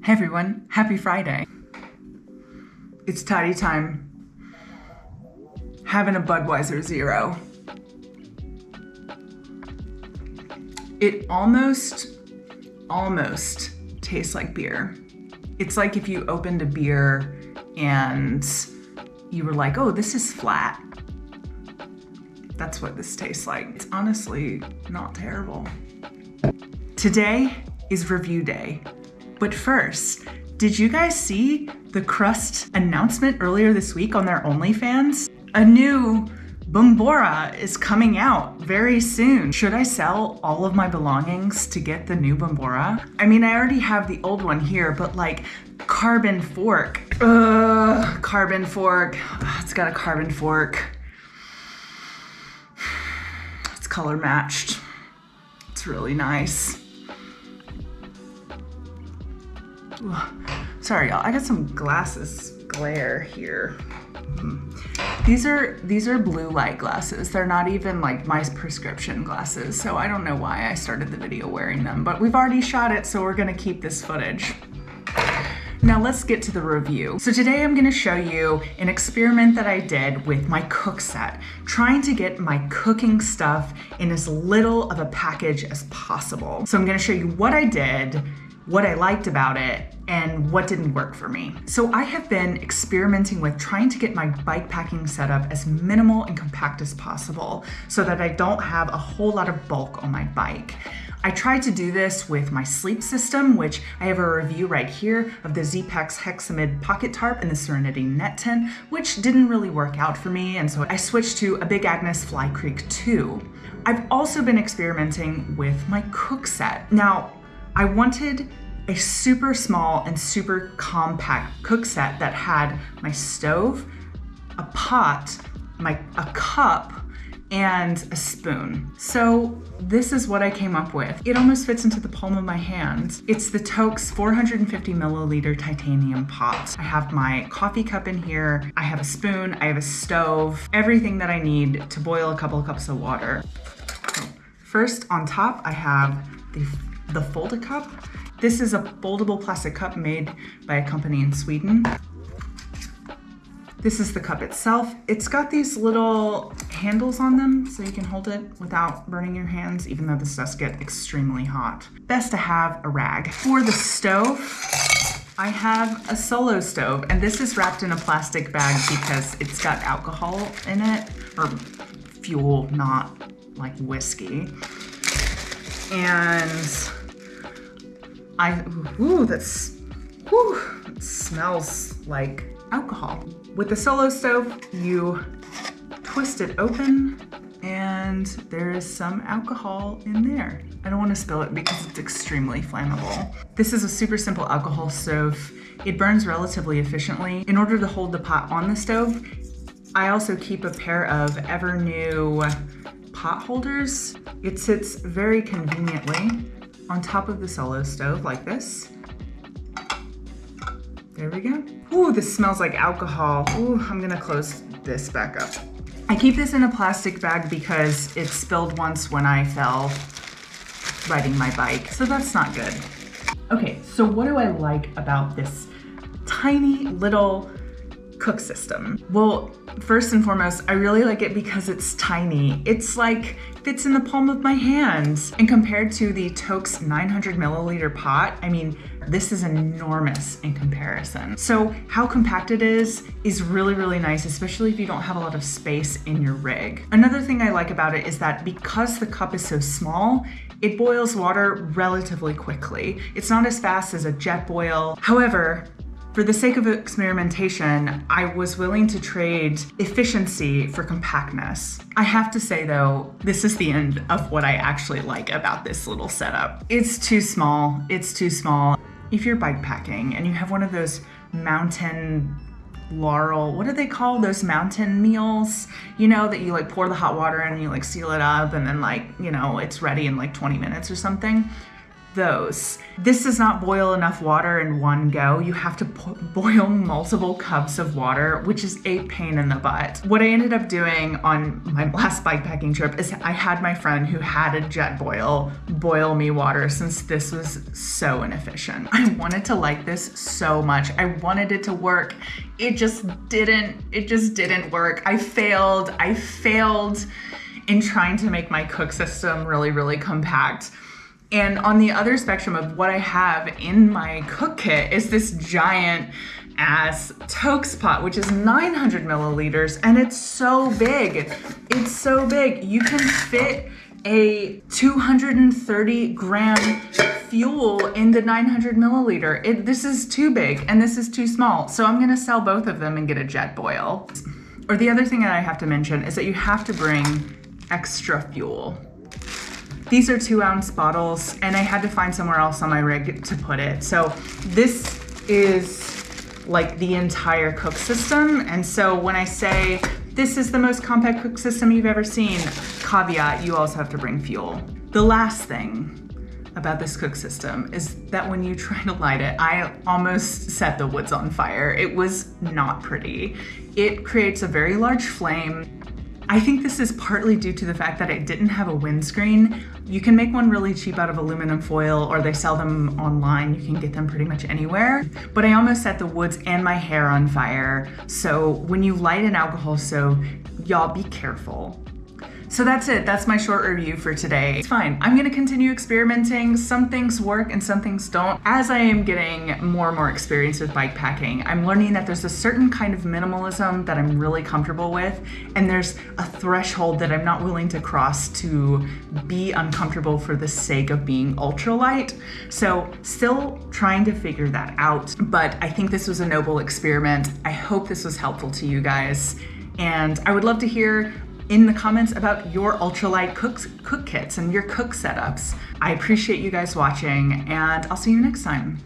Hey everyone, happy Friday. It's tidy time. Having a Budweiser Zero. It almost tastes like beer. It's like if you opened a beer and you were like, oh, this is flat. That's what this tastes like. It's honestly not terrible. Today is review day. But first, did you guys see the Crust announcement earlier this week on their OnlyFans? A new Bombora is coming out very soon. Should I sell all of my belongings to get the new Bombora? I mean, I already have the old one here, but like carbon fork. Carbon fork. It's got a carbon fork. It's color matched. It's really nice. Sorry, y'all. I got some glasses glare here. These are blue light glasses. They're not even like my prescription glasses, so I don't know why I started the video wearing them, but we've already shot it, so we're gonna keep this footage. Now let's get to the review. So today I'm gonna show you an experiment that I did with my cook set, trying to get my cooking stuff in as little of a package as possible. So I'm gonna show you what I did, what I liked about it, and what didn't work for me. So I have been experimenting with trying to get my bike packing setup as minimal and compact as possible so that I don't have a whole lot of bulk on my bike. I tried to do this with my sleep system, which I have a review right here of the Zpacks Hexamid Pocket Tarp and the Serenity Net Tent, which didn't really work out for me, and so I switched to a Big Agnes Fly Creek 2. I've also been experimenting with my cook set. Now, I wanted a super small and super compact cook set that had my stove, a pot, a cup, and a spoon. So this is what I came up with. It almost fits into the palm of my hand. It's the Toaks 450 milliliter titanium pot. I have my coffee cup in here. I have a spoon, I have a stove, everything that I need to boil a couple of cups of water. First, on top, I have the Folda cup. This is a foldable plastic cup made by a company in Sweden. This is the cup itself. It's got these little handles on them so you can hold it without burning your hands, even though this does get extremely hot. Best to have a rag. For the stove, I have a Solo stove, and this is wrapped in a plastic bag because it's got alcohol in it, or fuel, not like whiskey. And that smells like alcohol. With the Solo stove, you twist it open and there is some alcohol in there. I don't want to spill it because it's extremely flammable. This is a super simple alcohol stove. It burns relatively efficiently. In order to hold the pot on the stove, I also keep a pair of ever new pot holders. It sits very conveniently on top of the Solo stove like this. There we go. Ooh, this smells like alcohol. Ooh, I'm gonna close this back up. I keep this in a plastic bag because it spilled once when I fell riding my bike, so that's not good. Okay, so what do I like about this tiny little cook system? Well, first and foremost, I really like it because it's tiny. It's like fits in the palm of my hand. And compared to the Toaks 900 milliliter pot, I mean, this is enormous in comparison. So how compact it is really, really nice, especially if you don't have a lot of space in your rig. Another thing I like about it is that because the cup is so small, it boils water relatively quickly. It's not as fast as a jet boil. However, for the sake of experimentation, I was willing to trade efficiency for compactness. I have to say though, this is the end of what I actually like about this little setup. It's too small. It's too small. If you're bike packing and you have one of those mountain laurel, what do they call those mountain meals? You know, that you like pour the hot water in and you like seal it up and then like, you know, it's ready in like 20 minutes or something. those. This does not boil enough water in one go. You have to boil multiple cups of water, which is a pain in the butt. What I ended up doing on my last bikepacking trip is I had my friend who had a jet boil me water, since this was so inefficient. I wanted to like this so much. I wanted it to work. It just didn't work. I failed in trying to make my cook system really compact. And on the other spectrum of what I have in my cook kit is this giant ass Tokes pot, which is 900 milliliters, and it's so big. It's so big. You can fit a 230 gram fuel in the 900 milliliter. This is too big and this is too small. So I'm gonna sell both of them and get a jet boil. Or the other thing that I have to mention is that you have to bring extra fuel. These are 2-ounce bottles, and I had to find somewhere else on my rig to put it. So this is like the entire cook system. And so when I say this is the most compact cook system you've ever seen, caveat, you also have to bring fuel. The last thing about this cook system is that when you try to light it, I almost set the woods on fire. It was not pretty. It creates a very large flame. I think this is partly due to the fact that it didn't have a windscreen. You can make one really cheap out of aluminum foil, or they sell them online. You can get them pretty much anywhere. But I almost set the woods and my hair on fire. So when you light an alcohol stove, y'all be careful. So that's it. That's my short review for today. It's fine. I'm gonna continue experimenting. Some things work and some things don't. As I am getting more and more experience with bikepacking, I'm learning that there's a certain kind of minimalism that I'm really comfortable with, and there's a threshold that I'm not willing to cross to be uncomfortable for the sake of being ultralight. So still trying to figure that out, but I think this was a noble experiment. I hope this was helpful to you guys, and I would love to hear in the comments about your ultralight cook kits and your cook setups. I appreciate you guys watching, and I'll see you next time.